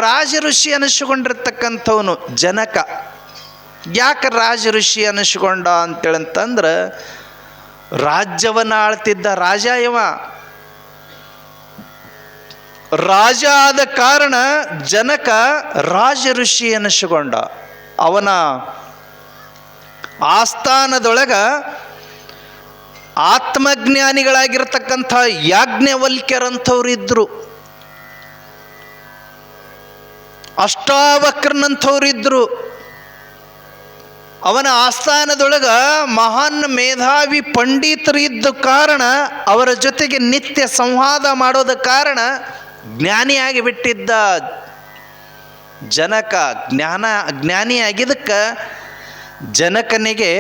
ರಾಜ ಋಷಿ ಅನಿಸ್ಕೊಂಡಿರ್ತಕ್ಕಂಥವನು ಜನಕ. ಯಾಕೆ ರಾಜ ಋಷಿ ಅನಿಸ್ಕೊಂಡ ಅಂತೇಳಂತಂದ್ರೆ ರಾಜ್ಯವನ್ನು ಆಳ್ತಿದ್ದ ರಾಜ ಇವ. ರಾಜ ಆದ ಕಾರಣ ಜನಕ ರಾಜ ಋಷಿ ಅನಿಸ್ಕೊಂಡ. ಅವನ ಆಸ್ಥಾನದೊಳಗ ಆತ್ಮಜ್ಞಾನಿಗಳಾಗಿರ್ತಕ್ಕಂಥ ಯಾಜ್ಞವಲ್ಕ್ಯರಂಥವ್ರು ಇದ್ರು, ಅಷ್ಟಾವಕ್ರನಂಥವ್ರು ಅವನ ಆಸ್ಥಾನದೊಳಗ ಮಹಾನ್ ಮೇಧಾವಿ ಪಂಡಿತರು ಇದ್ದ ಕಾರಣ ಅವರ ಜೊತೆಗೆ ನಿತ್ಯ ಸಂವಾದ ಮಾಡೋದ ಕಾರಣ ಜ್ಞಾನಿಯಾಗಿ ಬಿಟ್ಟಿದ್ದ ಜನಕ. ಜ್ಞಾನಿಯಾಗಿದ್ದಕ್ಕೆ ಜನಕನಿಗೆ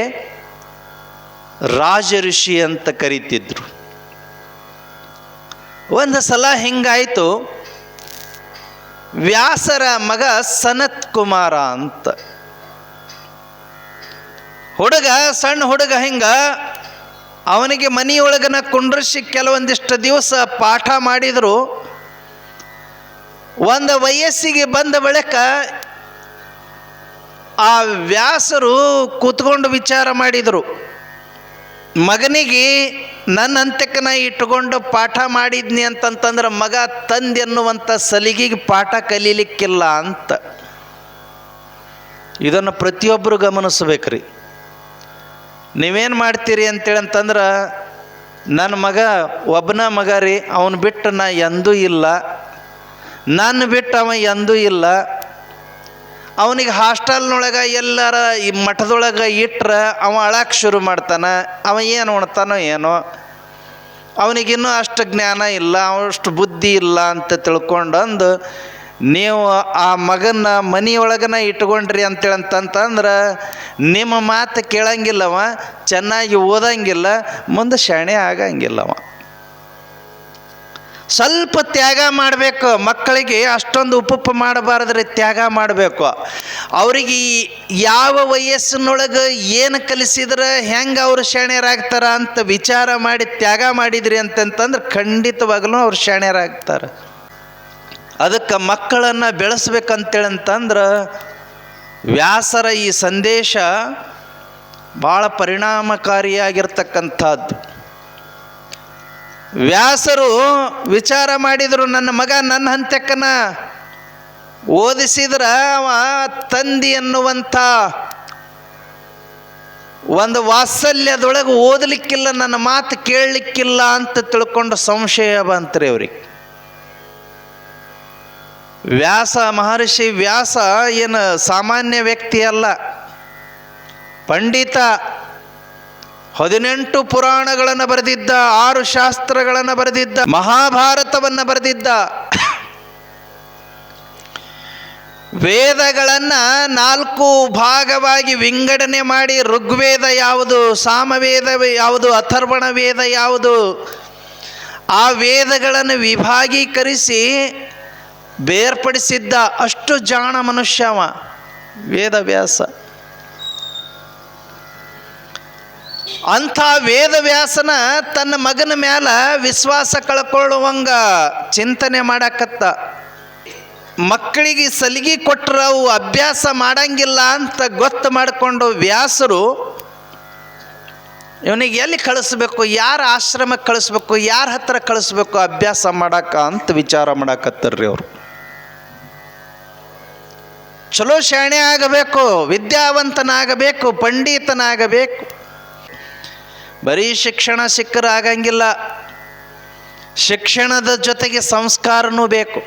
ರಾಜ ಋಷಿ ಅಂತ ಕರೀತಿದ್ರು. ಒಂದು ಸಲ ಹಿಂಗಾಯಿತು, ವ್ಯಾಸರ ಮಗ ಸನತ್ ಕುಮಾರ ಅಂತ ಹುಡುಗ, ಸಣ್ಣ ಹುಡುಗ. ಅವನಿಗೆ ಮನೆಯೊಳಗನ ಕುಂಡ್ರಿಸಿ ಕೆಲವೊಂದಿಷ್ಟು ದಿವಸ ಪಾಠ ಮಾಡಿದರು. ಒಂದು ವಯಸ್ಸಿಗೆ ಬಂದ ಬಳಿಕ ಆ ವ್ಯಾಸರು ಕೂತ್ಕೊಂಡು ವಿಚಾರ ಮಾಡಿದರು, ಮಗನಿಗೆ ನನ್ನ ಅಂತ್ಯಕ್ಕನ ಇಟ್ಟುಕೊಂಡು ಪಾಠ ಮಾಡಿದ್ನಿ ಅಂತಂತಂದ್ರೆ ಮಗ ತಂದೆ ಎನ್ನುವಂಥ ಸಲಿಗೆಗೆ ಪಾಠ ಕಲೀಲಿಕ್ಕಿಲ್ಲ ಅಂತ. ಇದನ್ನು ಪ್ರತಿಯೊಬ್ಬರು ಗಮನಿಸ್ಬೇಕ್ರಿ. ನೀವೇನು ಮಾಡ್ತೀರಿ ಅಂತೇಳಂತಂದ್ರೆ, ನನ್ನ ಮಗ ಒಬ್ಬನ ಮಗ ರೀ, ಅವನು ಬಿಟ್ಟು ನಾ ಎಂದೂ ಇಲ್ಲ, ನನ್ನ ಬಿಟ್ಟು ಅವ ಎಂದೂ ಇಲ್ಲ. ಅವನಿಗೆ ಹಾಸ್ಟೆಲ್ನೊಳಗೆ ಎಲ್ಲರ ಈ ಮಠದೊಳಗೆ ಇಟ್ರೆ ಅವ ಅಳಕ್ಕೆ ಶುರು ಮಾಡ್ತಾನೆ. ಅವ ಏನು ಉಣ್ತಾನೋ ಏನೋ, ಅವನಿಗಿನ್ನೂ ಅಷ್ಟು ಜ್ಞಾನ ಇಲ್ಲ, ಅವಷ್ಟು ಬುದ್ಧಿ ಇಲ್ಲ ಅಂತ ತಿಳ್ಕೊಂಡಂದು ನೀವು ಆ ಮಗನ ಮನೆಯೊಳಗನ ಇಟ್ಕೊಂಡ್ರಿ ಅಂತೇಳಂತಂದ್ರೆ ನಿಮ್ಮ ಮಾತು ಕೇಳಂಗಿಲ್ಲವ, ಚೆನ್ನಾಗಿ ಓದಂಗಿಲ್ಲ, ಮುಂದೆ ಶಾಣೆ ಆಗಂಗಿಲ್ಲವ. ಸ್ವಲ್ಪ ತ್ಯಾಗ ಮಾಡಬೇಕು. ಮಕ್ಕಳಿಗೆ ಅಷ್ಟೊಂದು ಉಪುಪ ಮಾಡಬಾರ್ದ್ರಿ, ತ್ಯಾಗ ಮಾಡಬೇಕು. ಅವರಿಗೆ ಯಾವ ವಯಸ್ಸಿನೊಳಗೆ ಏನು ಕಲಿಸಿದ್ರೆ ಹೆಂಗೆ ಅವರು ಶಾಣ್ಯರಾಗ್ತಾರ ಅಂತ ವಿಚಾರ ಮಾಡಿ ತ್ಯಾಗ ಮಾಡಿದ್ರಿ ಅಂತಂತಂದ್ರೆ ಖಂಡಿತವಾಗಲೂ ಅವ್ರು ಶಾಣ್ಯರಾಗ್ತಾರೆ. ಅದಕ್ಕೆ ಮಕ್ಕಳನ್ನು ಬೆಳೆಸ್ಬೇಕಂತೇಳಂತಂದ್ರೆ ವ್ಯಾಸರ ಈ ಸಂದೇಶ ಭಾಳ ಪರಿಣಾಮಕಾರಿಯಾಗಿರ್ತಕ್ಕಂಥದ್ದು. ವ್ಯಾಸರು ವಿಚಾರ ಮಾಡಿದರು, ನನ್ನ ಮಗ ನನ್ನ ಹಂತಕ್ಕನ ಓದಿಸಿದ್ರೆ ಅವ ತಂದೆ ಎನ್ನುವಂಥ ಒಂದು ವಾತ್ಸಲ್ಯದೊಳಗೆ ಓದಲಿಕ್ಕಿಲ್ಲ, ನನ್ನ ಮಾತು ಕೇಳಲಿಕ್ಕಿಲ್ಲ ಅಂತ ತಿಳ್ಕೊಂಡು ಸಂಶಯ ಬಂತ್ರಿ ಅವ್ರಿಗೆ. ಮಹರ್ಷಿ ವ್ಯಾಸ ಏನು ಸಾಮಾನ್ಯ ವ್ಯಕ್ತಿ ಅಲ್ಲ, ಪಂಡಿತ. 18 ಪುರಾಣಗಳನ್ನು ಬರೆದಿದ್ದ, 6 ಶಾಸ್ತ್ರಗಳನ್ನು ಬರೆದಿದ್ದ, ಮಹಾಭಾರತವನ್ನು ಬರೆದಿದ್ದ. ವೇದಗಳನ್ನು 4 ಭಾಗವಾಗಿ ವಿಂಗಡಣೆ ಮಾಡಿ ಋಗ್ವೇದ ಯಾವುದು, ಸಾಮವೇದ ಯಾವುದು, ಅಥರ್ವಣ ವೇದ ಯಾವುದು, ಆ ವೇದಗಳನ್ನು ವಿಭಾಗೀಕರಿಸಿ ಬೇರ್ಪಡಿಸಿದ್ದ ಅಷ್ಟು ಜಾಣ ಮನುಷ್ಯವ ವೇದವ್ಯಾಸ. ಅಂಥ ವೇದವ್ಯಾಸನ ತನ್ನ ಮಗನ ಮೇಲೆ ವಿಶ್ವಾಸ ಕಳ್ಕೊಳ್ಳುವಂಗ ಚಿಂತನೆ ಮಾಡಕತ್ತ. ಮಕ್ಕಳಿಗೆ ಸಲಿಗೆ ಕೊಟ್ಟರೆ ಅವು ಅಭ್ಯಾಸ ಮಾಡಂಗಿಲ್ಲ ಅಂತ ಗೊತ್ತು ಮಾಡಿಕೊಂಡು ವ್ಯಾಸರು ಇವನಿಗೆ ಎಲ್ಲಿ ಕಳಿಸ್ಬೇಕು, ಯಾರ ಆಶ್ರಮಕ್ಕೆ ಕಳಿಸ್ಬೇಕು, ಯಾರ ಹತ್ರ ಕಳಿಸ್ಬೇಕು ಅಭ್ಯಾಸ ಮಾಡಕ್ಕ ಅಂತ ವಿಚಾರ ಮಾಡಕತ್ತಾರ್ರಿ ಅವರು. ಚಲೋ ಶಾಣೆ ಆಗಬೇಕು, ವಿದ್ಯಾವಂತನಾಗಬೇಕು, ಪಂಡಿತನಾಗಬೇಕು. ಬರೀ ಶಿಕ್ಷಣ ಸಿಕ್ಕರೆ ಆಗಂಗಿಲ್ಲ, ಶಿಕ್ಷಣದ ಜೊತೆಗೆ ಸಂಸ್ಕಾರನೂ ಬೇಕು.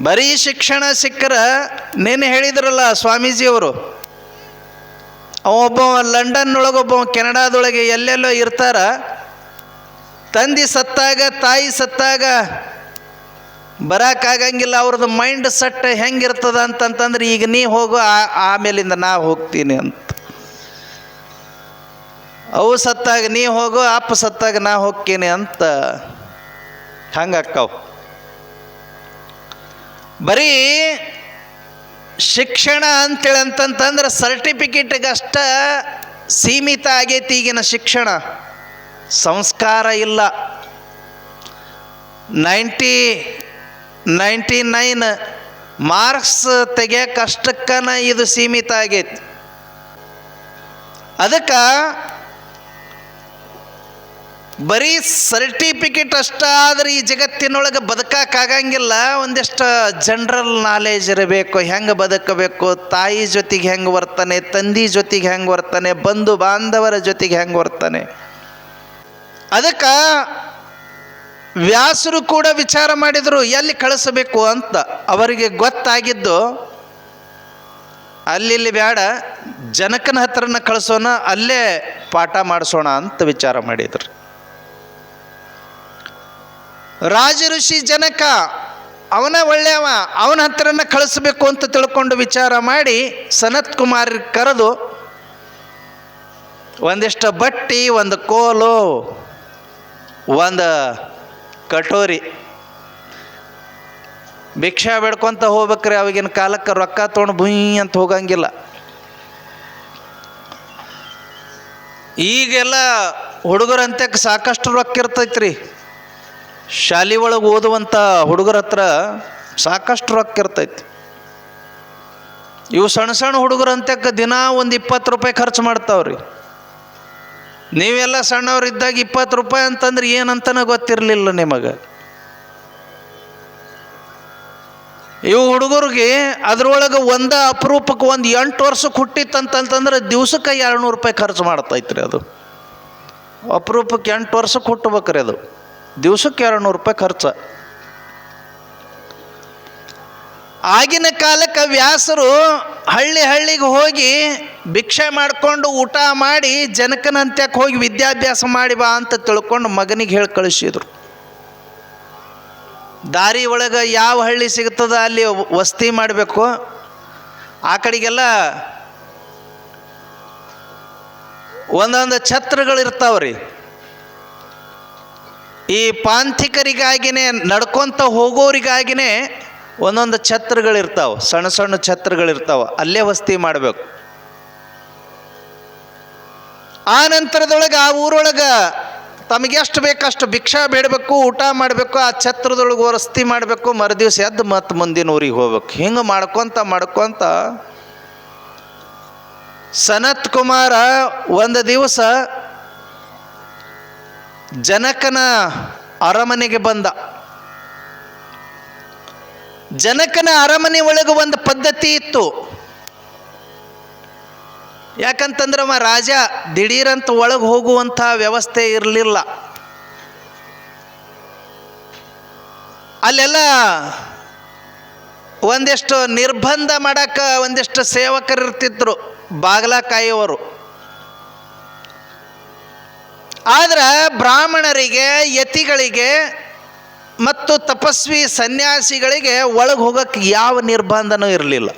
ಬರೀ ಶಿಕ್ಷಣ ಸಿಕ್ಕರೆ ನೆನ್ನೆ ಹೇಳಿದ್ರಲ್ಲ ಸ್ವಾಮೀಜಿಯವರು, ಒಬ್ಬ ಲಂಡನ್ನೊಳಗೊಬ್ಬ ಕೆನಡಾದೊಳಗೆ ಎಲ್ಲೆಲ್ಲೋ ಇರ್ತಾರ. ತಂದೆ ಸತ್ತಾಗ ತಾಯಿ ಸತ್ತಾಗ ಬರೋಕ್ಕಾಗಂಗಿಲ್ಲ. ಅವ್ರದ್ದು ಮೈಂಡ್ ಸೆಟ್ ಹೆಂಗಿರ್ತದ ಅಂತಂತಂದ್ರೆ, ಈಗ ನೀ ಹೋಗು, ಆಮೇಲಿಂದ ನಾ ಹೋಗ್ತೀನಿ ಅಂತ. ಅವು ಸತ್ತಾಗ ನೀ ಹೋಗು, ಅಪ್ಪ ಸತ್ತಾಗ ನಾ ಹೋಗ್ತೀನಿ ಅಂತ ಹಂಗಕ್ಕವು. ಬರೀ ಶಿಕ್ಷಣ ಅಂತೇಳಂತಂದ್ರೆ ಸರ್ಟಿಫಿಕೇಟ್ಗಷ್ಟ ಸೀಮಿತ ಆಗೈತಿ ಈಗಿನ ಶಿಕ್ಷಣ. ಸಂಸ್ಕಾರ ಇಲ್ಲ. 99 ಮಾರ್ಕ್ಸ್ ತೆಗಿಯೋಕ್ಕಷ್ಟಕ್ಕನ ಇದು ಸೀಮಿತ ಆಗೈತಿ. ಅದಕ್ಕೆ ಬರೀ ಸರ್ಟಿಫಿಕೇಟ್ ಅಷ್ಟ ಆದ್ರೆ ಈ ಜಗತ್ತಿನೊಳಗೆ ಬದುಕಕ್ಕಾಗಂಗಿಲ್ಲ. ಒಂದಿಷ್ಟು ಜನರಲ್ ನಾಲೆಜ್ ಇರಬೇಕು. ಹೆಂಗೆ ಬದುಕಬೇಕು, ತಾಯಿ ಜೊತೆಗೆ ಹೆಂಗೆ ವರ್ತನೆ, ತಂದೆ ಜೊತೆಗೆ ಹೆಂಗೆ ವರ್ತನೆ, ಬಂಧು ಬಾಂಧವರ ಜೊತೆಗೆ ಹೆಂಗೆ ವರ್ತನೆ. ಅದಕ್ಕೆ ವ್ಯಾಸರು ಕೂಡ ವಿಚಾರ ಮಾಡಿದರು ಎಲ್ಲಿ ಕಳಿಸಬೇಕು ಅಂತ. ಅವರಿಗೆ ಗೊತ್ತಾಗಿದ್ದು ಅಲ್ಲಿ ಬೇಡ, ಜನಕನ ಹತ್ರನ ಕಳಿಸೋಣ, ಅಲ್ಲೇ ಪಾಠ ಮಾಡಿಸೋಣ ಅಂತ ವಿಚಾರ ಮಾಡಿದರು. ರಾಜ ಋಷಿ ಜನಕ ಅವನ ಒಳ್ಳೆಯವ, ಅವನ ಹತ್ರನ ಕಳಿಸ್ಬೇಕು ಅಂತ ತಿಳ್ಕೊಂಡು ವಿಚಾರ ಮಾಡಿ ಸನತ್ ಕುಮಾರ್ ಕರೆದು ಒಂದಿಷ್ಟು ಬಟ್ಟಿ, ಒಂದು ಕೋಲು, ಒಂದು ಕಟೋರಿ ಭಿಕ್ಷಾ ಬೇಡ್ಕೊತ ಹೋಗ್ಬೇಕ್ರಿ. ಅವಾಗಿನ ಕಾಲಕ್ಕೆ ರೊಕ್ಕ ತೊಗೊಂಡು ಭುಯ್ ಅಂತ ಹೋಗಂಗಿಲ್ಲ. ಈಗೆಲ್ಲ ಹುಡುಗರಂತೆ ಸಾಕಷ್ಟು ರೊಕ್ಕ ಇರ್ತೈತ್ರಿ. ಶಾಲೆ ಒಳಗೆ ಓದುವಂಥ ಹುಡುಗರ ಹತ್ರ ಸಾಕಷ್ಟು ರೊಕ್ಕ ಇರ್ತೈತಿ. ಇವು ಸಣ್ಣ ಸಣ್ಣ ಹುಡುಗರಂತೆ ದಿನ ಒಂದು 20 ರೂಪಾಯಿ ಖರ್ಚು ಮಾಡ್ತಾವ್ರಿ. ನೀವೆಲ್ಲ ಸಣ್ಣವ್ರಿದ್ದಾಗ 20 ರೂಪಾಯಿ ಅಂತಂದ್ರೆ ಏನಂತನ ಗೊತ್ತಿರಲಿಲ್ಲ ನಿಮಗೆ. ಇವು ಹುಡುಗರಿಗೆ ಅದ್ರೊಳಗೆ ಅಪರೂಪಕ್ಕೆ 8 ವರ್ಷಕ್ಕೆ ಹುಟ್ಟಿತ್ತಂತಂದ್ರೆ ದಿವ್ಸಕ್ಕೆ 200 ರೂಪಾಯಿ ಖರ್ಚು ಮಾಡ್ತೈತ್ರಿ. ಅದು ಅಪರೂಪಕ್ಕೆ 8 ವರ್ಷಕ್ಕೆ ಹುಟ್ಟಬೇಕ್ರಿ. ಅದು ದಿವ್ಸಕ್ಕೆ 200 ರೂಪಾಯಿ ಖರ್ಚು. ಆಗಿನ ಕಾಲಕ್ಕೆ ವ್ಯಾಸರು ಹಳ್ಳಿಗೆ ಹೋಗಿ ಭಿಕ್ಷೆ ಮಾಡಿಕೊಂಡು ಊಟ ಮಾಡಿ ಜನಕನಂತ್ಯಕ್ಕೆ ಹೋಗಿ ವಿದ್ಯಾಭ್ಯಾಸ ಮಾಡಿ ಬಾ ಅಂತ ತಿಳ್ಕೊಂಡು ಮಗನಿಗೆ ಹೇಳಿ ಕಳಿಸಿದ್ರು. ದಾರಿ ಒಳಗೆ ಯಾವ ಹಳ್ಳಿ ಸಿಗ್ತದ ಅಲ್ಲಿ ವಸತಿ ಮಾಡಬೇಕು. ಆ ಕಡೆಗೆಲ್ಲ ಒಂದೊಂದು ಛತ್ರಗಳಿರ್ತಾವ್ರಿ. ಈ ಪಾಂಥಿಕರಿಗಾಗಿನೇ ನಡ್ಕೊತ ಹೋಗೋರಿಗಾಗಿನೇ ಒಂದೊಂದು ಛತ್ರಗಳಿರ್ತಾವೆ, ಸಣ್ಣ ಸಣ್ಣ ಛತ್ರಗಳಿರ್ತಾವೆ. ಅಲ್ಲೇ ವಸತಿ ಮಾಡಬೇಕು. ಆ ನಂತರದೊಳಗೆ ಆ ಊರೊಳಗೆ ತಮಗೆಷ್ಟು ಬೇಕಷ್ಟು ಭಿಕ್ಷಾ ಬೇಡಬೇಕು, ಊಟ ಮಾಡಬೇಕು, ಆ ಛತ್ರದೊಳಗೆ ವಸತಿ ಮಾಡಬೇಕು. ಮರುದಿವ್ಸ ಎದ್ದು ಮತ್ತು ಮುಂದಿನ ಊರಿಗೆ ಹೋಗ್ಬೇಕು. ಹಿಂಗೆ ಮಾಡ್ಕೊತ ಸನತ್ ಕುಮಾರ ಒಂದು ದಿವಸ ಜನಕನ ಅರಮನೆಗೆ ಬಂದ. ಜನಕನ ಅರಮನೆ ಒಳಗೆ ಒಂದು ಪದ್ಧತಿ ಇತ್ತು. ಯಾಕಂತಂದ್ರೆ ರಾಜ ದಿಢೀರಂತ ಒಳಗೆ ಹೋಗುವಂಥ ವ್ಯವಸ್ಥೆ ಇರಲಿಲ್ಲ. ಅಲ್ಲೆಲ್ಲ ಒಂದಿಷ್ಟು ನಿರ್ಬಂಧ ಮಾಡಕ್ಕೆ ಒಂದಿಷ್ಟು ಸೇವಕರು ಇರ್ತಿದ್ರು, ಬಾಗಿಲ ಕಾಯುವವರು. ಆದ್ರೆ ಬ್ರಾಹ್ಮಣರಿಗೆ, ಯತಿಗಳಿಗೆ ಮತ್ತು ತಪಸ್ವಿ ಸನ್ಯಾಸಿಗಳಿಗೆ ಒಳಗೆ ಹೋಗಕ್ಕೆ ಯಾವ ನಿರ್ಬಂಧನೂ ಇರಲಿಲ್ಲ.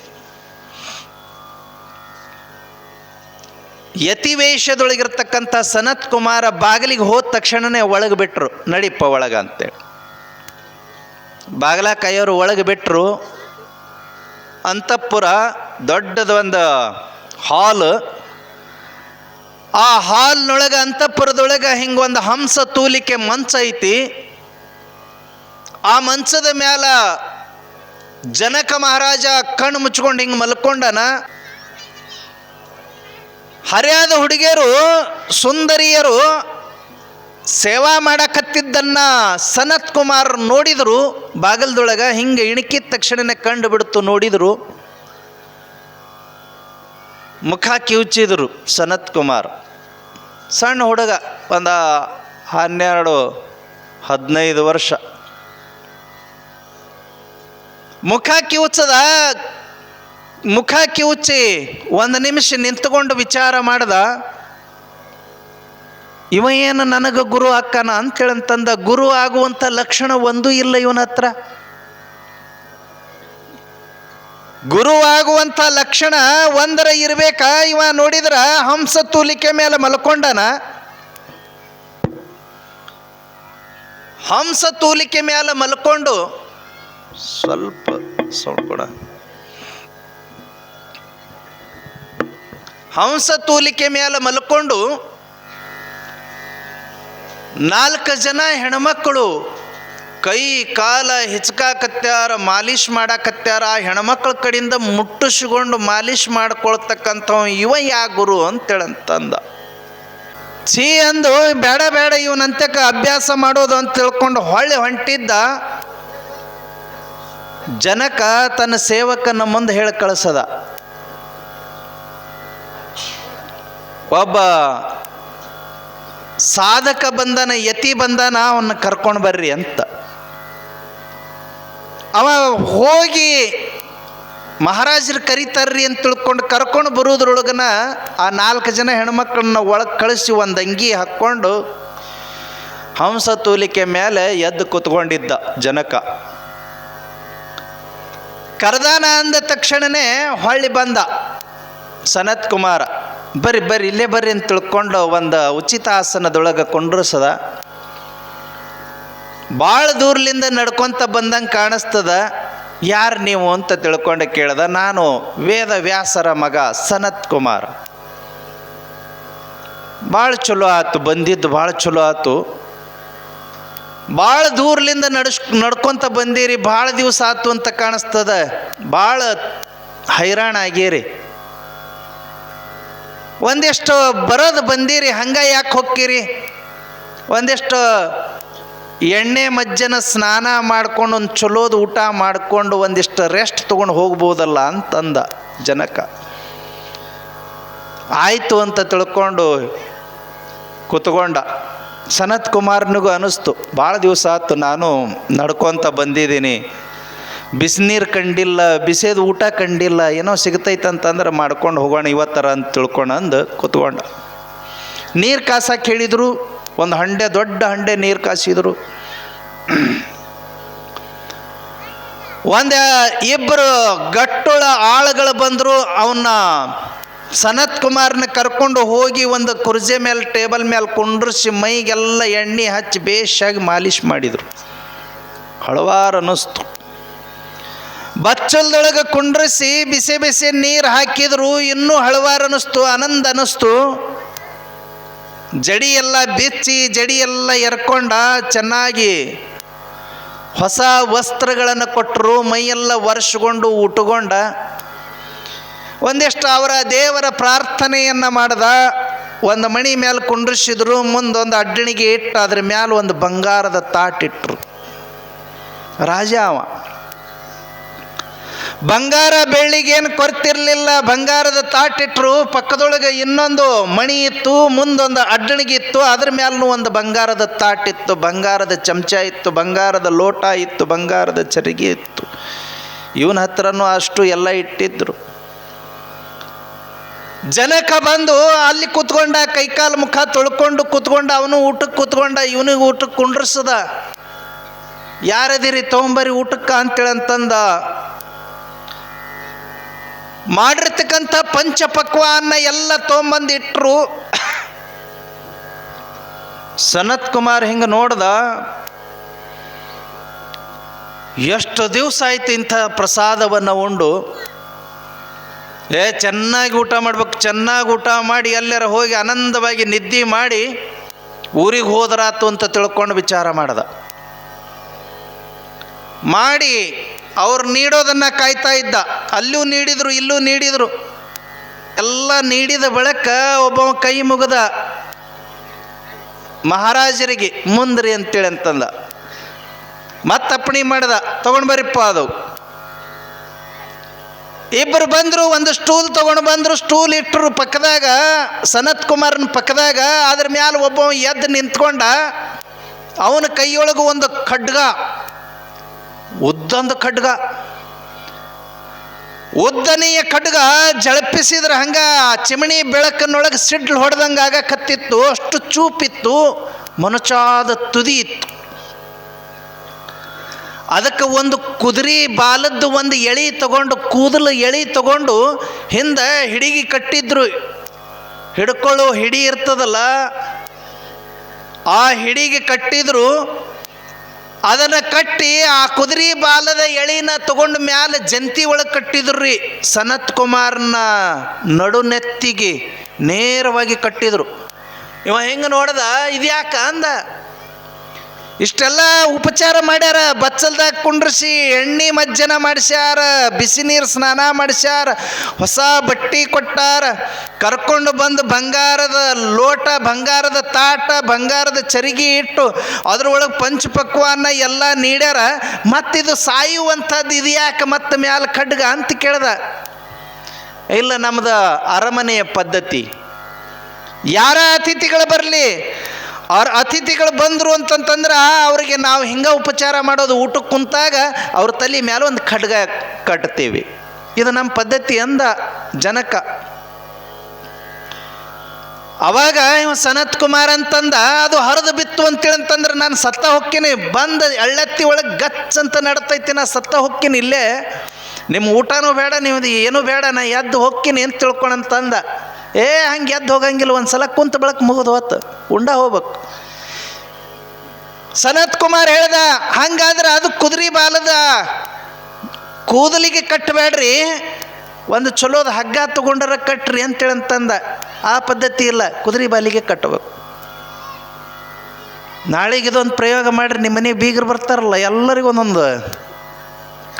ಯತಿವೇಷದೊಳಗಿರ್ತಕ್ಕಂಥ ಸನತ್ ಕುಮಾರ ಬಾಗಿಲಿಗೆ ಹೋದ ತಕ್ಷಣನೇ ಒಳಗೆ ಬಿಟ್ಟರು. ನಡಿಪ್ಪ ಒಳಗೆ ಅಂತೇಳಿ ಬಾಗಿಲ ಕಾಯೋರು ಒಳಗೆ ಬಿಟ್ಟರು. ಅಂತಃಪುರ ದೊಡ್ಡದೊಂದು ಹಾಲ್. ಆ ಹಾಲ್ನೊಳಗೆ ಅಂತಃಪುರದೊಳಗೆ ಹಿಂಗೊಂದು ಹಂಸ ತೂಲಿಕೆ ಮಂಚ ಐತಿ. ಆ ಮಂಚದ ಮ್ಯಾಲ ಜನಕ ಮಹಾರಾಜ ಕಣ್ಣು ಮುಚ್ಕೊಂಡು ಹಿಂಗೆ ಮಲ್ಕೊಂಡನ. ಹರಿಯಾದ ಹುಡುಗಿಯರು, ಸುಂದರಿಯರು ಸೇವಾ ಮಾಡಕತ್ತಿದ್ದನ್ನ ಸನತ್ ಕುಮಾರ್ ನೋಡಿದರು. ಬಾಗಲ್ದೊಳಗೆ ಹಿಂಗೆ ಇಣಕಿದ ತಕ್ಷಣನೇ ಕಂಡು ಬಿಡ್ತು. ನೋಡಿದರು, ಮುಖ ಕಿವುಚಿದ್ರು. ಸನತ್ ಕುಮಾರ್ ಸಣ್ಣ ಹುಡುಗ, ಒಂದು 12-15 ವರ್ಷ. ಮುಖ ಕಿವುಚಿ ಒಂದು ನಿಮಿಷ ನಿಂತ್ಕೊಂಡು ವಿಚಾರ ಮಾಡ್ದ. ಇವ ಏನು ನನಗೆ ಗುರು ಅಕ್ಕನ ಅಂತೇಳಂತಂದ. ಗುರು ಆಗುವಂಥ ಲಕ್ಷಣ ಒಂದೂ ಇಲ್ಲ ಇವನ ಹತ್ರ. ಗುರು ಆಗುವಂಥ ಲಕ್ಷಣ ಒಂದರ ಇರಬೇಕಾ? ಇವ ನೋಡಿದ್ರ ಹಂಸ ತೂಲಿಕೆ ಮೇಲೆ ಮಲ್ಕೊಂಡನ. ಹಂಸ ತೂಲಿಕೆ ಮೇಲೆ ಮಲ್ಕೊಂಡು, ಸ್ವಲ್ಪ ಸೌಂಡ್ ಕೊಡ. ಹಂಸ ತೂಲಿಕೆ ಮೇಲೆ ಮಲ್ಕೊಂಡು 4 ಜನ ಹೆಣ್ಮಕ್ಕಳು ಕೈ ಕಾಲ ಹಿಚ್ಕಾಕತ್ಯಾರ, ಮಾಲೀಶ್ ಮಾಡಾಕತ್ಯಾರ. ಆ ಹೆಣ್ಮಕ್ಳ ಕಡೆಯಿಂದ ಮುಟ್ಟಿಸ್ಕೊಂಡು ಮಾಲೀಶ್ ಮಾಡ್ಕೊಳ್ತಕ್ಕಂಥವ್ ಇವ ಯಾ ಗುರು ಅಂತೇಳಂತಂದ. ಛೀ ಅಂದು ಬೇಡ ಬೇಡ ಇವನಂತಕ ಅಭ್ಯಾಸ ಮಾಡೋದು ಅಂತ ತಿಳ್ಕೊಂಡು ಹೊಂಟಿದ್ದ. ಜನಕ ತನ್ನ ಸೇವಕನ ಮುಂದೆ ಹೇಳಿ ಕಳಿಸದ, ಒಬ್ಬ ಸಾಧಕ ಬಂದನ, ಯತಿ ಬಂದನ, ಅವನ್ನ ಕರ್ಕೊಂಡು ಬರ್ರಿ ಅಂತ. ಅವ ಹೋಗಿ ಮಹಾರಾಜರು ಕರಿತಾರ್ರಿ ಅಂತ ತಿಳ್ಕೊಂಡು ಕರ್ಕೊಂಡು ಬರೋದ್ರೊಳಗನ ಆ 4 ಜನ ಹೆಣ್ಮಕ್ಳನ್ನ ಒಳಗೆ ಕಳಿಸಿ ಒಂದು ಅಂಗಿ ಹಾಕ್ಕೊಂಡು ಹಂಸ ತೂಲಿಕೆ ಮೇಲೆ ಎದ್ದು ಕೂತ್ಕೊಂಡಿದ್ದ ಜನಕ. ಕರ್ದಾನ ಅಂದ ತಕ್ಷಣನೇ ಹೊಳ್ಳಿ ಬಂದ ಸನತ್ ಕುಮಾರ. ಬರ್ರಿ ಬರ್ರಿ ಇಲ್ಲೇ ಬರ್ರಿ ಅಂತ ತಿಳ್ಕೊಂಡು ಒಂದು ಉಚಿತ ಆಸನದೊಳಗೆ ಕೊಂಡ್ರಸದ. ಭಾಳ ದೂರ್ಲಿಂದ ನಡ್ಕೊತ ಬಂದಂಗೆ ಕಾಣಿಸ್ತದ. ಯಾರು ನೀವು ಅಂತ ತಿಳ್ಕೊಂಡು ಕೇಳ್ದ. ನಾನು ವೇದ ವ್ಯಾಸರ ಮಗ ಸನತ್ ಕುಮಾರ್. ಭಾಳ ಚಲೋ ಆಯ್ತು, ಬಂದಿದ್ದು ಭಾಳ ಚಲೋ ಆಯ್ತು. ಭಾಳ ದೂರ್ಲಿಂದ ನಡ್ಕೊತ ಬಂದೀರಿ, ಭಾಳ ದಿವಸ ಆಯ್ತು ಅಂತ ಕಾಣಿಸ್ತದ. ಭಾಳ ಹೈರಾಣ ಆಗೀರಿ. ಒಂದಿಷ್ಟು ಬರೋದು ಬಂದೀರಿ, ಹಂಗೆ ಯಾಕೆ ಹೋಗ್ತೀರಿ? ಒಂದಿಷ್ಟು ಎಣ್ಣೆ ಮಜ್ಜನ ಸ್ನಾನ ಮಾಡ್ಕೊಂಡು ಒಂದು ಚಲೋದು ಊಟ ಮಾಡಿಕೊಂಡು ಒಂದಿಷ್ಟು ರೆಸ್ಟ್ ತೊಗೊಂಡು ಹೋಗ್ಬೋದಲ್ಲ ಅಂತಂದ ಜನಕ. ಆಯಿತು ಅಂತ ತಿಳ್ಕೊಂಡು ಕೂತ್ಕೊಂಡ. ಸನತ್ ಕುಮಾರ್ನಿಗೂ ಅನ್ನಿಸ್ತು, ಭಾಳ ದಿವಸ ಆಯ್ತು ನಾನು ನಡ್ಕೊತ ಬಂದಿದ್ದೀನಿ, ಬಿಸಿನೀರು ಕಂಡಿಲ್ಲ, ಬಿಸಿದ ಊಟ ಕಂಡಿಲ್ಲ, ಏನೋ ಸಿಗ್ತೈತಂತಂದ್ರೆ ಮಾಡ್ಕೊಂಡು ಹೋಗೋಣ ಇವತ್ತರ ಅಂತ ತಿಳ್ಕೊಂಡು ಅಂದು ಕೂತ್ಕೊಂಡ. ನೀರು ಕಾಸಕ್ಕೆ ಹೇಳಿದರು. ಒಂದು ಹಂಡೆ, ದೊಡ್ಡ ಹಂಡೆ ನೀರು ಕಾಸಿದ್ರು. ಇಬ್ಬರು ಗಟ್ಟುಳ ಆಳುಗಳು ಬಂದರು. ಅವನ್ನ ಸನತ್ ಕುಮಾರ್ನ ಕರ್ಕೊಂಡು ಹೋಗಿ ಒಂದು ಕುರ್ಜೆ ಮೇಲೆ, ಟೇಬಲ್ ಮೇಲೆ ಕುಂಡ್ರಿಸಿ ಮೈಗೆಲ್ಲ ಎಣ್ಣೆ ಹಚ್ಚಿ ಬೇಷಾಗಿ ಮಾಲೀಶ್ ಮಾಡಿದರು. ಹಳವಾರು ಅನ್ನಿಸ್ತು. ಬಚ್ಚಲ್ದೊಳಗೆ ಕುಂಡ್ರಿಸಿ ಬಿಸಿ ಬಿಸಿ ನೀರು ಹಾಕಿದ್ರು. ಇನ್ನೂ ಹಳವಾರು ಅನ್ನಿಸ್ತು, ಆನಂದ ಅನ್ನಿಸ್ತು. ಜಡಿ ಎಲ್ಲ ಬಿಚ್ಚಿ ಜಡಿ ಎಲ್ಲ ಎರ್ಕೊಂಡ, ಚೆನ್ನಾಗಿ ಹೊಸ ವಸ್ತ್ರಗಳನ್ನು ಕೊಟ್ಟರು. ಮೈಯೆಲ್ಲ ಒರೆಸ್ಕೊಂಡು ಉಟ್ಕೊಂಡ. ಒಂದಿಷ್ಟು ಅವರ ದೇವರ ಪ್ರಾರ್ಥನೆಯನ್ನು ಮಾಡ್ದ. ಒಂದು ಮಣಿ ಮೇಲೆ ಕುಂಡ್ರಿಸಿದ್ರು. ಮುಂದೊಂದು ಅಡ್ಡಣಿಗೆ ಇಟ್ಟು ಅದ್ರ ಮೇಲೆ ಒಂದು ಬಂಗಾರದ ತಾಟಿಟ್ರು. ರಾಜ ಅವ. ಬಂಗಾರ ಬೆಳ್ಳಿಗೇನು ಕೊರತಿರ್ಲಿಲ್ಲ. ಬಂಗಾರದ ತಾಟಿಟ್ರು. ಪಕ್ಕದೊಳಗೆ ಇನ್ನೊಂದು ಮಣಿ ಇತ್ತು, ಮುಂದೊಂದು ಅಡ್ಡಣಿಗೆ ಇತ್ತು, ಅದ್ರ ಮೇಲೂ ಒಂದು ಬಂಗಾರದ ತಾಟಿತ್ತು, ಬಂಗಾರದ ಚಮಚ ಇತ್ತು, ಬಂಗಾರದ ಲೋಟ ಇತ್ತು, ಬಂಗಾರದ ಚರಿಗೆ ಇತ್ತು. ಇವನ ಹತ್ರನೂ ಅಷ್ಟು ಎಲ್ಲ ಇಟ್ಟಿದ್ರು. ಜನಕ ಬಂದು ಅಲ್ಲಿ ಕೂತ್ಕೊಂಡ, ಕೈಕಾಲು ಮುಖ ತೊಳ್ಕೊಂಡು ಕೂತ್ಕೊಂಡ. ಅವನು ಊಟಕ್ಕೆ ಕೂತ್ಕೊಂಡ, ಇವನಿಗೆ ಊಟಕ್ಕೆ ಕುಂಡ್ರಿಸದ. ಯಾರದಿರಿ ತೊಗೊಂಬರಿ ಊಟಕ್ಕೆ ಅಂತೇಳಂತಂದ. ಮಾಡಿರ್ತಕ್ಕಂಥ ಪಂಚಪಕ್ವಾನ್ನ ಎಲ್ಲ ತೊಗೊಂಬಂದು ಇಟ್ಟರು. ಸನತ್ ಕುಮಾರ್ ಹಿಂಗೆ ನೋಡ್ದ, ಎಷ್ಟು ದಿವಸ ಆಯ್ತು ಇಂಥ ಪ್ರಸಾದವನ್ನು ಉಂಡು. ಚೆನ್ನಾಗಿ ಊಟ ಮಾಡ್ಬೇಕು, ಚೆನ್ನಾಗಿ ಊಟ ಮಾಡಿ ಎಲ್ಲರ ಹೋಗಿ ಆನಂದವಾಗಿ ನಿದ್ದೆ ಮಾಡಿ ಊರಿಗೆ ಹೋದ್ರಾತು ಅಂತ ತಿಳ್ಕೊಂಡು ವಿಚಾರ ಮಾಡ್ದ. ಮಾಡಿ ಅವ್ರು ನೀಡೋದನ್ನು ಕಾಯ್ತಾ ಇದ್ದ. ಅಲ್ಲೂ ನೀಡಿದರು, ಇಲ್ಲೂ ನೀಡಿದರು. ಎಲ್ಲ ನೀಡಿದ ಬಳಿಕ ಒಬ್ಬ ಕೈ ಮುಗಿದ ಮಹಾರಾಜರಿಗೆ, ಮುಂದ್ರಿ ಅಂತೇಳಿ ಅಂತಂದ. ಮತ್ತಪ್ಪಣಿ ಮಾಡಿದ, ತಗೊಂಡು ಬರಿಪ್ಪ ಅದು. ಇಬ್ಬರು ಬಂದರು, ಒಂದು ಸ್ಟೂಲ್ ತೊಗೊಂಡು ಬಂದರು. ಸ್ಟೂಲ್ ಇಟ್ಟರು ಪಕ್ಕದಾಗ, ಸನತ್ ಕುಮಾರ್ನ ಪಕ್ಕದಾಗ. ಅದ್ರ ಮ್ಯಾಲ ಒಬ್ಬ ಎದ್ದು ನಿಂತ್ಕೊಂಡ. ಅವನ ಕೈಯೊಳಗೆ ಒಂದು ಖಡ್ಗ, ಉದ್ದೊಂದು ಖಡ್ಗ, ಉದ್ದನೆಯ ಖಡ್ಗ. ಜಳಪಿಸಿದ್ರೆ ಹಂಗ ಚಿಮಣಿ ಬೆಳಕನ್ನೊಳಗೆ ಸಿಡ್ಲು ಹೊಡೆದಂಗೆ ಆಗಕತ್ತಿತ್ತು. ಅಷ್ಟು ಚೂಪಿತ್ತು, ಮೊನಚಾದ ತುದಿ ಇತ್ತು. ಅದಕ್ಕೆ ಒಂದು ಕುದುರೆ ಬಾಲದ್ದು ಒಂದು ಎಳಿ ತಗೊಂಡು, ಕೂದಲು ಎಳಿ ತಗೊಂಡು ಹಿಂದೆ ಹಿಡಿಗೆ ಕಟ್ಟಿದ್ರು. ಹಿಡ್ಕೊಳ್ಳೋ ಹಿಡಿ ಇರ್ತದಲ್ಲ, ಆ ಹಿಡಿಗೆ ಕಟ್ಟಿದ್ರು. ಅದನ್ನು ಕಟ್ಟಿ ಆ ಕುದುರೆ ಬಾಲದ ಎಳಿನ ತಗೊಂಡು ಮ್ಯಾಲೆ ಜಂತಿ ಒಳಗೆ ಕಟ್ಟಿದ್ರು ರೀ. ಸನತ್ ಕುಮಾರ್ನ ನಡುನೆತ್ತಿಗೆ ನೇರವಾಗಿ ಕಟ್ಟಿದ್ರು. ಇವ ಹೆಂಗೆ ನೋಡ್ದ, ಇದ್ಯಾಕ ಅಂದ. ಇಷ್ಟೆಲ್ಲ ಉಪಚಾರ ಮಾಡ್ಯಾರ. ಬಚ್ಚಲ್ದಾಗ ಕುಂಡ್ರಿಸಿ ಎಣ್ಣೆ ಮಜ್ಜನ ಮಾಡಿಸ್ಯಾರ, ಬಿಸಿ ನೀರು ಸ್ನಾನ ಮಾಡಿಸ್ಯಾರ, ಹೊಸ ಬಟ್ಟೆ ಕೊಟ್ಟಾರ, ಕರ್ಕೊಂಡು ಬಂದು ಬಂಗಾರದ ಲೋಟ, ಬಂಗಾರದ ತಾಟ, ಬಂಗಾರದ ಚರಿಗಿ ಇಟ್ಟು ಅದ್ರೊಳಗೆ ಪಂಚಪಕ್ವಾನ್ನ ಎಲ್ಲ ನೀಡ್ಯಾರ. ಮತ್ತಿದು ಸಾಯುವಂಥದ್ದು ಇದು ಯಾಕೆ ಮತ್ತೆ ಮ್ಯಾಲ ಖಡ್ಗ ಅಂತ ಕೇಳ್ದ. ಇಲ್ಲ, ನಮ್ದು ಅರಮನೆಯ ಪದ್ಧತಿ. ಯಾರ ಅತಿಥಿಗಳು ಬರಲಿ, ಅವ್ರ ಅತಿಥಿಗಳು ಬಂದರು ಅಂತಂತಂದ್ರೆ ಅವ್ರಿಗೆ ನಾವು ಹಿಂಗೆ ಉಪಚಾರ ಮಾಡೋದು. ಊಟಕ್ಕೆ ಕುಂತಾಗ ಅವ್ರ ತಲೆ ಮೇಲೆ ಒಂದು ಖಡ್ಗ ಕಟ್ತೀವಿ. ಇದು ನಮ್ಮ ಪದ್ಧತಿ ಅಂದ ಜನಕ. ಅವಾಗ ಇವ ಸನತ್ ಕುಮಾರ್ ಅಂತಂದ, ಅದು ಹರಿದು ಬಿತ್ತು ಅಂತೇಳಂತಂದ್ರೆ ನಾನು ಸತ್ತ ಹೊಕ್ಕಿನಿ, ಬಂದು ಎಳ್ಳತ್ತಿ ಒಳಗೆ ಗಚ್ ಅಂತ ನಡ್ತೈತಿ, ನಾ ಸತ್ತ ಹೊಕ್ಕಿನಿ, ಇಲ್ಲೇ ನಿಮ್ಮ ಊಟನೂ ಬೇಡ, ನಿಮ್ಮದು ಏನೂ ಬೇಡ, ನಾ ಎದ್ದು ಹೊಕ್ಕಿನಿ ಅಂತ ತಿಳ್ಕೊಳಂತಂದ. ಹಂಗೆ ಎದ್ದು ಹೋಗಂಗಿಲ್ಲ, ಒಂದು ಸಲ ಕುಂತ ಬಳಕ ಮುಗಿದು ಹೊತ್ತು ಉಂಡ ಹೋಗ್ಬೇಕು. ಸನತ್ ಕುಮಾರ್ ಹೇಳ್ದ, ಹಂಗಾದ್ರೆ ಅದು ಕುದುರೆ ಬಾಲದ ಕೂದಲಿಗೆ ಕಟ್ಟಬೇಡ್ರಿ, ಒಂದು ಚಲೋದ ಹಗ್ಗ ತಗೊಂಡರ ಕಟ್ರಿ ಅಂತೇಳಂತಂದ. ಆ ಪದ್ಧತಿ ಇಲ್ಲ, ಕುದುರೆ ಬಾಲಿಗೆ ಕಟ್ಟಬೇಕು. ನಾಳೆಗೆ ಇದೊಂದು ಪ್ರಯೋಗ ಮಾಡಿರಿ, ನಿಮ್ಮ ಮನೆ ಬೀಗರು ಬರ್ತಾರಲ್ಲ, ಎಲ್ಲರಿಗೂ ಒಂದೊಂದು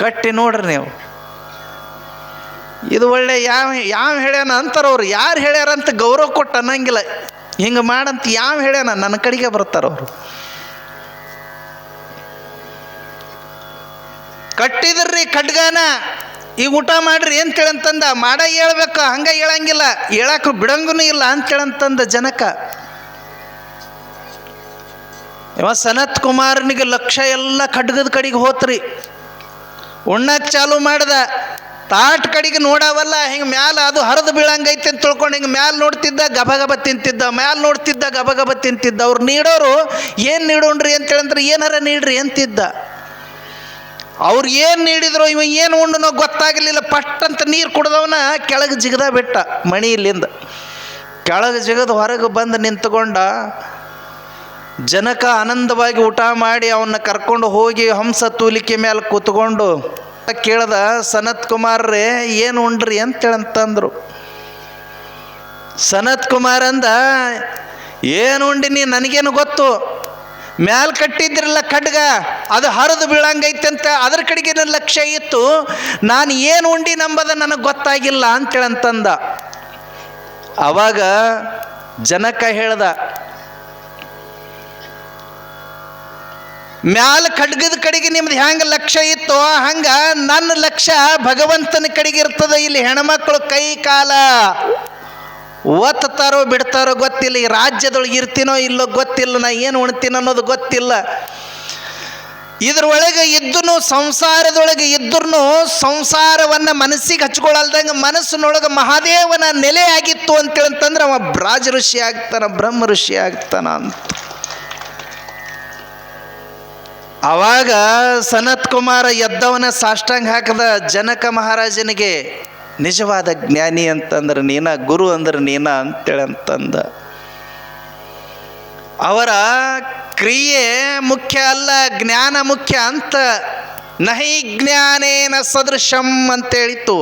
ಕಟ್ಟಿ ನೋಡ್ರಿ ನೀವು. ಇದು ಒಳ್ಳೆ ಯಾವ ಹೇಳ್ಯಾನ ಅಂತಾರವ್ರು. ಯಾರು ಹೇಳ್ಯಾರ ಅಂತ ಗೌರವ ಕೊಟ್ಟು ಅನ್ನಂಗಿಲ್ಲ. ಹಿಂಗೆ ಮಾಡಂತ ಯಾವ ಹೇಳ್ಯಾನ, ನನ್ನ ಕಡೆಗೆ ಬರ್ತಾರವ್ರು. ಕಟ್ಟಿದ್ರಿ ಖಡ್ಗಾನ, ಈಗ ಊಟ ಮಾಡ್ರಿ ಅಂತೇಳಂತಂದ. ಮಾಡ ಹೇಳ್ಬೇಕು, ಹಂಗೆ ಹೇಳಂಗಿಲ್ಲ, ಹೇಳಕ್ಕೆ ಬಿಡಂಗೂ ಇಲ್ಲ ಅಂತೇಳಂತಂದ ಜನಕ. ಇವ ಸನತ್ ಕುಮಾರನಿಗೆ ಲಕ್ಷ ಎಲ್ಲ ಖಡ್ಗದ ಕಡೆಗೆ ಹೋತ್ರಿ. ಉಣ್ಣಕ್ಕೆ ಚಾಲು ಮಾಡ್ದ. ತಾಟ್ ಕಡೆಗೆ ನೋಡವಲ್ಲ, ಹಿಂಗೆ ಮ್ಯಾಲ ಅದು ಹರಿದು ಬೀಳಂಗೈತೆ ಅಂತ ತಿಳ್ಕೊಂಡು ಹಿಂಗೆ ಮ್ಯಾಲೆ ನೋಡ್ತಿದ್ದ, ಗಬಗಬ ತಿಂತಿದ್ದ, ಮ್ಯಾಲೆ ನೋಡ್ತಿದ್ದ, ಗಬಗಬ ತಿಂತಿದ್ದ. ಅವ್ರು ನೀಡೋರು ಏನು ನೀಡೋಣ್ರಿ ಅಂತೇಳಂದ್ರೆ ಏನಾರ ನೀಡ್ರಿ ಅಂತಿದ್ದ. ಅವ್ರು ಏನು ನೀಡಿದ್ರು ಇವ ಏನು ಉಂಡನೋ ಗೊತ್ತಾಗಲಿಲ್ಲ. ಪಟ್ ಅಂತ ನೀರು ಕುಡ್ದವನ ಕೆಳಗೆ ಜಿಗದ ಬಿಟ್ಟ. ಮಣಿಲಿಂದ ಕೆಳಗೆ ಜಿಗದು ಹೊರಗೆ ಬಂದು ನಿಂತ್ಕೊಂಡ. ಜನಕ ಆನಂದವಾಗಿ ಊಟ ಮಾಡಿ ಅವನ್ನ ಕರ್ಕೊಂಡು ಹೋಗಿ ಹಂಸ ತೂಲಿಕೆ ಮೇಲೆ ಕೂತ್ಕೊಂಡು ಕೇಳ್ದ, ಸನತ್ ಕುಮಾರ್ರೇ ಏನು ಉಂಡ್ರಿ ಅಂತೇಳಂತಂದ್ರು. ಸನತ್ ಕುಮಾರ್ ಅಂದ, ಏನು ಉಂಡಿನಿ ನನಗೇನು ಗೊತ್ತು, ಮ್ಯಾಲ್ ಕಟ್ಟಿದ್ರಲ್ಲ ಖಡ್ಗ, ಅದು ಹರಿದು ಬೀಳಂಗೈತೆ ಅಂತ ಅದ್ರ ಕಡೆಗೆ ನನ್ನ ಲಕ್ಷ್ಯ ಇತ್ತು, ನಾನು ಏನು ಉಂಡಿ ನಂಬದ ನನಗೆ ಗೊತ್ತಾಗಿಲ್ಲ ಅಂತೇಳಂತಂದ. ಅವಾಗ ಜನಕ ಹೇಳ್ದ, ಮ್ಯಾಲ ಖಡ್ಗದ ಕಡೆಗೆ ನಿಮ್ದು ಹೆಂಗೆ ಲಕ್ಷ್ಯ ಇತ್ತು ಹಂಗೆ ನನ್ನ ಲಕ್ಷ್ಯ ಭಗವಂತನ ಕಡೆಗೆ ಇರ್ತದೆ. ಇಲ್ಲಿ ಹೆಣ್ಮಕ್ಳು ಕೈ ಕಾಲ ಒತ್ತಾರೋ ಬಿಡ್ತಾರೋ ಗೊತ್ತಿಲ್ಲ, ಈ ರಾಜ್ಯದೊಳಗೆ ಇರ್ತೀನೋ ಇಲ್ಲೋ ಗೊತ್ತಿಲ್ಲ, ನಾ ಏನು ಉಣ್ತೀನಿ ಅನ್ನೋದು ಗೊತ್ತಿಲ್ಲ. ಇದ್ರೊಳಗೆ ಇದ್ದನು, ಸಂಸಾರದೊಳಗೆ ಇದ್ರೂ ಸಂಸಾರವನ್ನು ಮನಸ್ಸಿಗೆ ಹಚ್ಕೊಳ್ಳಲ್ದಂಗೆ ಮನಸ್ಸಿನೊಳಗೆ ಮಹಾದೇವನ ನೆಲೆ ಆಗಿತ್ತು ಅಂತೇಳಂತಂದ್ರೆ ಅವ ರಾಜ ಋಷಿ ಆಗ್ತಾನ, ಬ್ರಹ್ಮ ಋಷಿ ಆಗ್ತಾನ ಅಂತ. ಆವಾಗ ಸನತ್ ಕುಮಾರ ಎದ್ದವನ ಸಾಷ್ಟಾಂಗ ಹಾಕದ. ಜನಕ ಮಹಾರಾಜನಿಗೆ ನಿಜವಾದ ಜ್ಞಾನಿ ಅಂತಂದ್ರೆ ನೀನ, ಗುರು ಅಂದ್ರೆ ನೀನ ಅಂತೇಳಂತಂದ. ಅವರ ಕ್ರಿಯೆ ಮುಖ್ಯ ಅಲ್ಲ, ಜ್ಞಾನ ಮುಖ್ಯ ಅಂತ. ನಹಿ ಜ್ಞಾನೇನ ಸದೃಶಂ ಅಂತೇಳಿತು.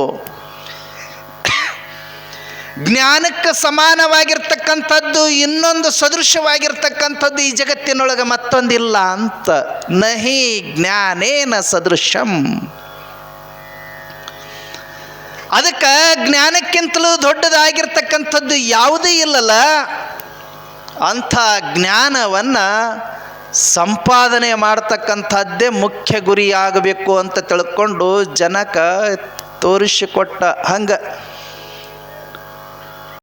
ಜ್ಞಾನಕ್ಕೆ ಸಮಾನವಾಗಿರ್ತಕ್ಕಂಥದ್ದು, ಇನ್ನೊಂದು ಸದೃಶವಾಗಿರ್ತಕ್ಕಂಥದ್ದು ಈ ಜಗತ್ತಿನೊಳಗೆ ಮತ್ತೊಂದಿಲ್ಲ ಅಂತ. ನಹಿ ಜ್ಞಾನೇನ ಸದೃಶಂ. ಅದಕ್ಕೆ ಜ್ಞಾನಕ್ಕಿಂತಲೂ ದೊಡ್ಡದಾಗಿರ್ತಕ್ಕಂಥದ್ದು ಯಾವುದೇ ಇಲ್ಲಲ್ಲ. ಅಂಥ ಜ್ಞಾನವನ್ನು ಸಂಪಾದನೆ ಮಾಡ್ತಕ್ಕಂಥದ್ದೇ ಮುಖ್ಯ ಗುರಿಯಾಗಬೇಕು ಅಂತ ತಿಳ್ಕೊಂಡು ಜನಕ ತೋರಿಸಿಕೊಟ್ಟ. ಹಂಗೆ